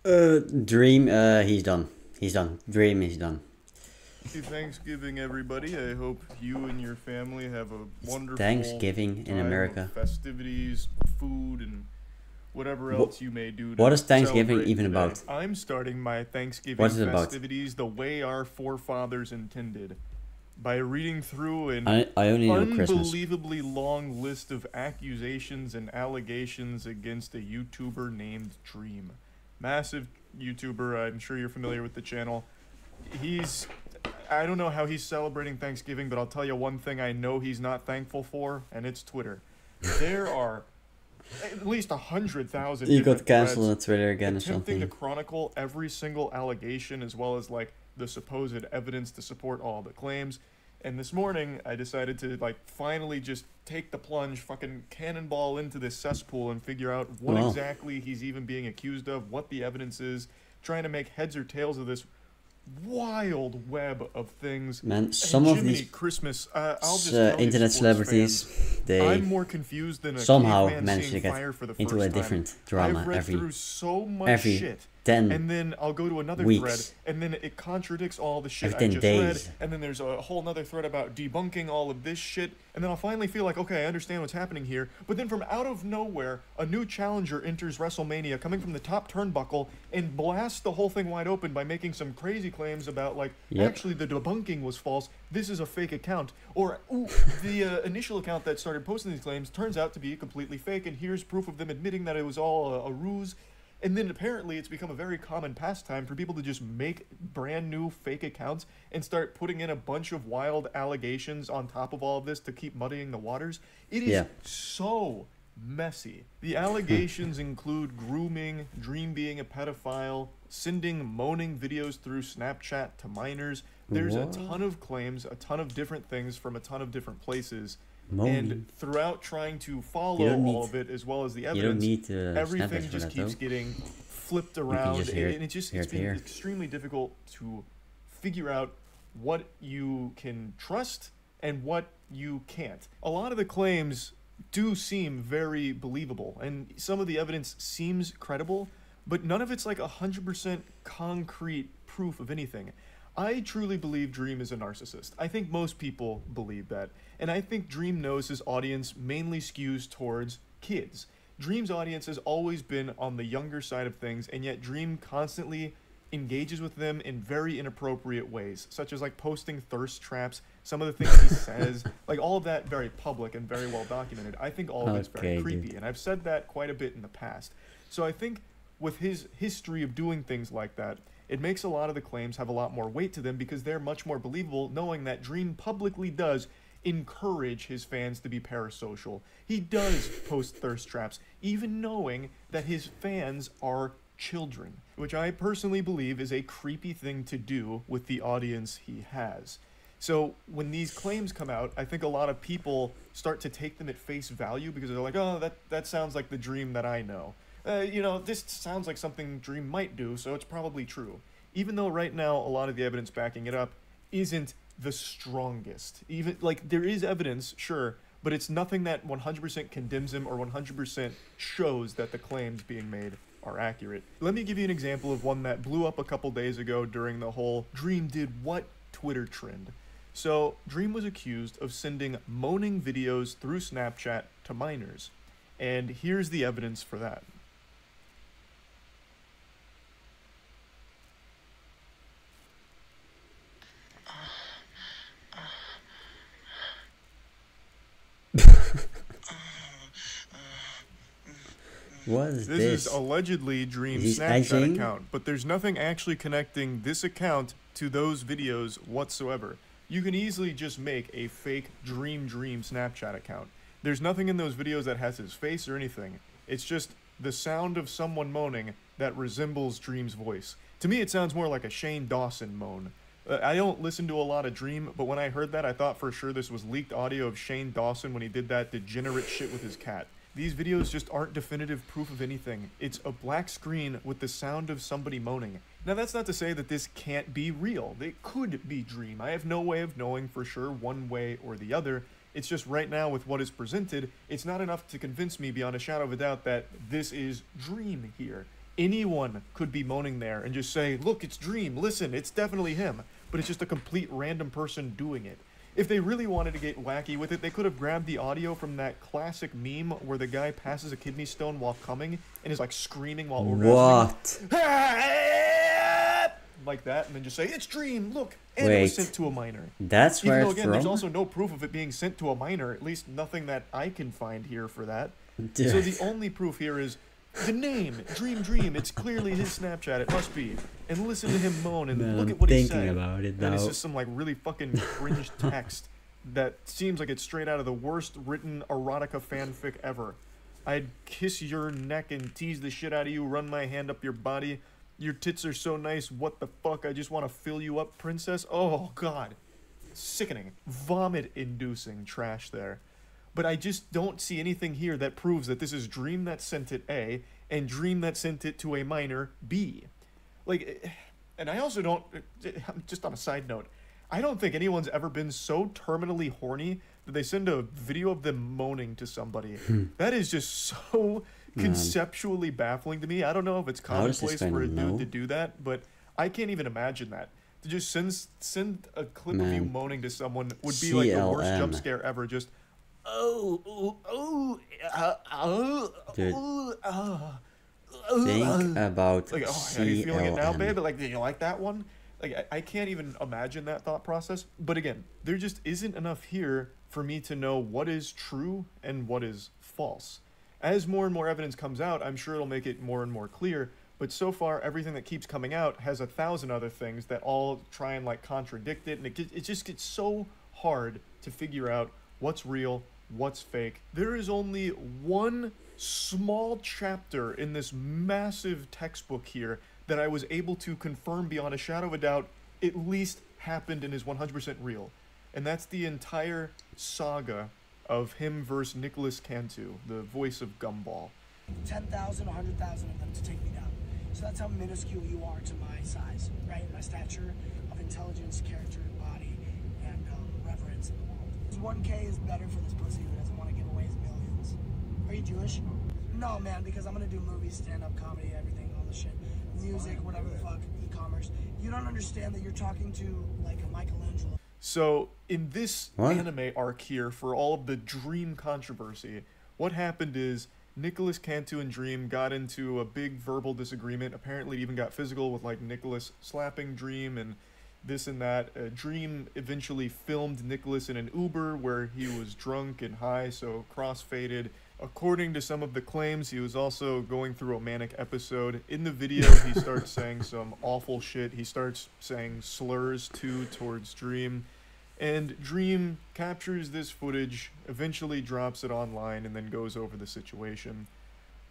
Dream, he's done. He's done. Dream is done. Happy Thanksgiving, everybody. I hope you and your family have a It's wonderful Thanksgiving in time of America. festivities, food, and whatever Wh- else you may do what to is Thanksgiving celebrate even today. about? I'm starting my What Thanksgiving is it about? festivities the way our forefathers intended, by reading through an I only know Christmas. unbelievably long list of accusations and allegations against a YouTuber named Dream. Massive YouTuber, I'm sure you're familiar with the channel. He's I don't know how he's celebrating Thanksgiving, but I'll tell you one thing I know he's not thankful for, and it's Twitter. There are at least 100,000 You got different cancelled on threads Twitter again or attempting to something. chronicle every single allegation as well as like the supposed evidence to support all the claims. And this morning I decided to like finally just take the plunge, fucking cannonball into this cesspool and figure out what Wow. exactly he's even being accused of, what the evidence is, trying to make heads or tails of this wild web of things. Man, some And of Jiminy these Christmas, I'll just tell you, internet sports fans, celebrities, I'm they more confused than a somehow caveman manage to seeing get fire for the into first a time. different drama I've read through so much every shit, 10 and then I'll go to another weeks. thread, and then it contradicts all the shit Every I 10 just days. read, and then there's a whole nother thread about debunking all of this shit, and then I'll finally feel like, okay, I understand what's happening here, but then from out of nowhere, a new challenger enters WrestleMania coming from the top turnbuckle and blasts the whole thing wide open by making some crazy claims about, like, Yep. actually the debunking was false, this is a fake account, or, ooh, the initial account that started posting these claims turns out to be completely fake, and here's proof of them admitting that it was all a ruse. And then apparently it's become a very common pastime for people to just make brand new fake accounts and start putting in a bunch of wild allegations on top of all of this to keep muddying the waters. It is Yeah. so messy. The allegations include grooming, Dream being a pedophile, sending moaning videos through Snapchat to minors. There's What? a ton of claims, a ton of different things from a ton of different places. Moaning. And throughout trying to You follow don't all need- of it as well as the You don't evidence, need everything Snapchat for just that keeps though. getting flipped around, just hear it- and it's hear it been here. extremely difficult to figure out what you can trust and what you can't. A lot of the claims do seem very believable, and some of the evidence seems credible, but none of it's like 100% concrete proof of anything. I truly believe Dream is a narcissist. I think most people believe that. And I think Dream knows his audience mainly skews towards kids. Dream's audience has always been on the younger side of things, and yet Dream constantly engages with them in very inappropriate ways, such as like posting thirst traps, some of the things he says, like all of that very public and very well documented. I think all of it's very Okay, creepy, dude. and I've said that quite a bit in the past. So I think with his history of doing things like that, it makes a lot of the claims have a lot more weight to them because they're much more believable, knowing that Dream publicly does encourage his fans to be parasocial. He does post thirst traps, even knowing that his fans are children, which I personally believe is a creepy thing to do with the audience he has. So when these claims come out, I think a lot of people start to take them at face value because they're like, oh, that sounds like the Dream that I know. This sounds like something Dream might do, so it's probably true. Even though right now a lot of the evidence backing it up isn't the strongest. Even like there is evidence, sure, but it's nothing that 100% condemns him or 100% shows that the claims being made are accurate. Let me give you an example of one that blew up a couple days ago during the whole Dream did what Twitter trend. So, Dream was accused of sending moaning videos through Snapchat to minors. And here's the evidence for that. What is This this? is allegedly Dream's He's Snapchat acting? account, but there's nothing actually connecting this account to those videos whatsoever. You can easily just make a fake Dream Snapchat account. There's nothing in those videos that has his face or anything. It's just the sound of someone moaning that resembles Dream's voice. To me, it sounds more like a Shane Dawson moan. I don't listen to a lot of Dream, but when I heard that, I thought for sure this was leaked audio of Shane Dawson when he did that degenerate shit with his cat. These videos just aren't definitive proof of anything. It's a black screen with the sound of somebody moaning. Now that's not to say that this can't be real. It could be Dream. I have no way of knowing for sure one way or the other. It's just right now with what is presented, it's not enough to convince me beyond a shadow of a doubt that this is Dream here. anyone could be moaning there and just say, look, it's Dream, listen, it's definitely him. But it's just a complete random person doing it. If they really wanted to get wacky with it, they could have grabbed the audio from that classic meme where the guy passes a kidney stone while coming and is like screaming while orgasming. What? Like that, and then just say, it's Dream, look, and it was sent to a minor. That's where Even though, it's again, from? there's also no proof of it being sent to a minor, at least nothing that I can find here for that. Dude. So the only proof here is the name, Dream, it's clearly his Snapchat, it must be. And listen to him moan, and Man, look I'm at what he thinking said. about it And it's now. just some like really fucking cringe text that seems like it's straight out of the worst written erotica fanfic ever. I'd kiss your neck and tease the shit out of you, run my hand up your body. Your tits are so nice, what the fuck, I just want to fill you up, princess. Oh, God. Sickening. Vomit-inducing trash there. But I just don't see anything here that proves that this is Dream that sent it, A, and Dream that sent it to a minor, B. Like, and I also don't, just on a side note, I don't think anyone's ever been so terminally horny that they send a video of them moaning to somebody. That is just so conceptually baffling to me. I don't know if it's commonplace for a dude to do that, but I can't even imagine that. To just send a clip of you moaning to someone would be like the worst jump scare ever. Just, Think about like, oh, are you feeling it now, babe? Like, do you like that one? Like, I can't even imagine that thought process. But again, there just isn't enough here for me to know what is true and what is false. As more and more evidence comes out, I'm sure it'll make it more and more clear. But so far, everything that keeps coming out has 1,000 other things that all try and like contradict it. And it just gets so hard to figure out what's real, what's fake. There is only one small chapter in this massive textbook here that I was able to confirm beyond a shadow of a doubt at least happened and is 100% real. And that's the entire saga of him versus Nicholas Cantu, the voice of Gumball. 10,000, 100,000 of them to take me down. So that's how minuscule you are to my size, right? My stature of intelligence, character, body, and reverence in the world. 1K is better for this pussy who doesn't want to give away his millions. Are you Jewish? No, man, because I'm going to do movies, stand-up comedy, everything, all the shit. Music, whatever the fuck, e-commerce. You don't understand that you're talking to, like, a Michelangelo. So, in this anime arc here, for all of the Dream controversy, what happened is Nicholas Cantu and Dream got into a big verbal disagreement. Apparently, it even got physical with, like, Nicholas slapping Dream and this and that. Dream eventually filmed Nicholas in an Uber where he was drunk and high, so cross-faded. According to some of the claims, he was also going through a manic episode. In the video, he starts saying some awful shit. He starts saying slurs, too, towards Dream. And Dream captures this footage, eventually drops it online, and then goes over the situation.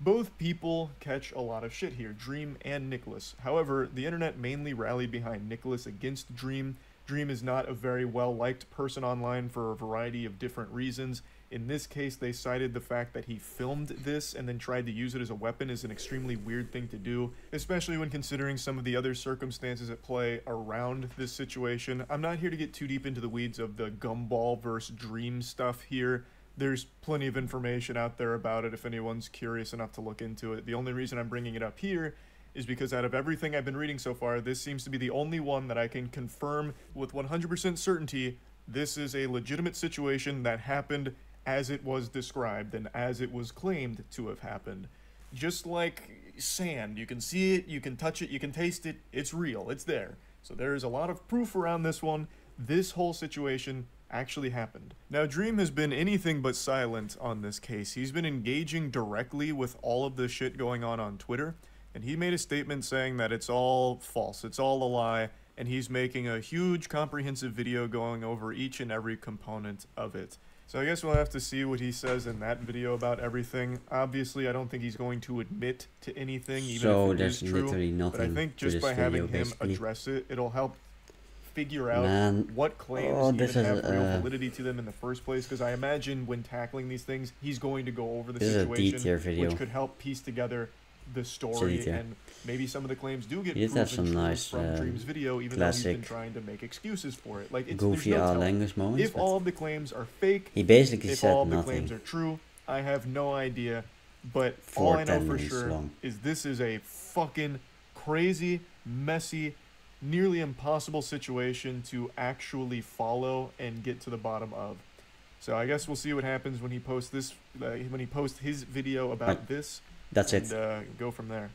Both people catch a lot of shit here, Dream and Nicholas. However, the internet mainly rallied behind Nicholas against Dream. Dream is not a very well-liked person online for a variety of different reasons. In this case, they cited the fact that he filmed this and then tried to use it as a weapon is an extremely weird thing to do, especially when considering some of the other circumstances at play around this situation. I'm not here to get too deep into the weeds of the Gumball versus Dream stuff here. There's plenty of information out there about it if anyone's curious enough to look into it. The only reason I'm bringing it up here is because out of everything I've been reading so far, this seems to be the only one that I can confirm with 100% certainty this is a legitimate situation that happened as it was described and as it was claimed to have happened. Just like sand, you can see it, you can touch it, you can taste it, it's real, it's there. So there is a lot of proof around this one. This whole situation actually happened. Now, Dream has been anything but silent on this case. He's been engaging directly with all of the shit going on Twitter, and he made a statement saying that it's all false, it's all a lie, and he's making a huge comprehensive video going over each and every component of it. So I guess we'll have to see what he says in that video about everything. Obviously, I don't think he's going to admit to anything, even if it is true. But I think just by having him address it, it'll help figure out what claims even have real validity to them in the first place. Because I imagine when tackling these things, he's going to go over the situation, which could help piece together the story, and maybe some of the claims do get proven true nice, from Dream's video, even though he's been trying to make excuses for it. Like, it's goofy language moments. If all of the claims are fake, he basically if said all of the nothing. claims are true, I have no idea But all For I know 10 for minutes sure long. is this is a fucking crazy, messy, nearly impossible situation to actually follow and get to the bottom of. So I guess we'll see what happens when he posts this, when he posts his video about Right. this, That's and it. go from there.